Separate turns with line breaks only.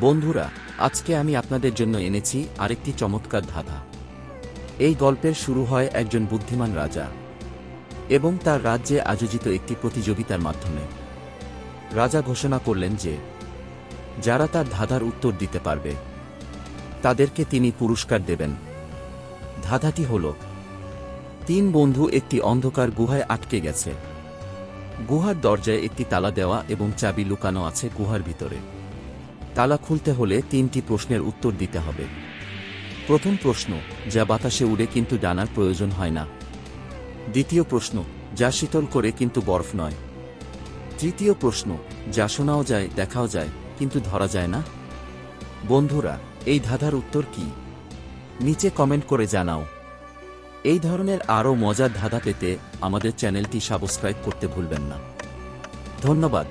বন্ধুরা, আজকে আমি আপনাদের জন্য এনেছি আরেকটি চমৎকার ধাঁধা। এই গল্পের শুরু হয় একজন বুদ্ধিমান রাজা এবং তার রাজ্যে আয়োজিত একটি প্রতিযোগিতার মাধ্যমে। রাজা ঘোষণা করলেন যে যারা তার ধাঁধার উত্তর দিতে পারবে তাদেরকে তিনি পুরস্কার দেবেন। ধাঁধাটি হল, 3 বন্ধু একটি অন্ধকার গুহায় আটকে গেছে। গুহার দরজায় একটি তালা দেওয়া এবং চাবি লুকানো আছে গুহার ভিতরে। তালা খুলতে হলে 3টি প্রশ্নের উত্তর দিতে হবে। প্রথম প্রশ্ন, যা বাতাসে উড়ে কিন্তু ডানার প্রয়োজন হয় না। দ্বিতীয় প্রশ্ন, যা শীতল করে কিন্তু বরফ নয়। তৃতীয় প্রশ্ন, যা শোনাও যায়, দেখাও যায়, কিন্তু ধরা যায় না। বন্ধুরা, এই ধাঁধার উত্তর কি? নিচে কমেন্ট করে জানাও। এই ধরনের আরও মজার ধাঁধা পেতে আমাদের চ্যানেলটি সাবস্ক্রাইব করতে ভুলবেন না। ধন্যবাদ।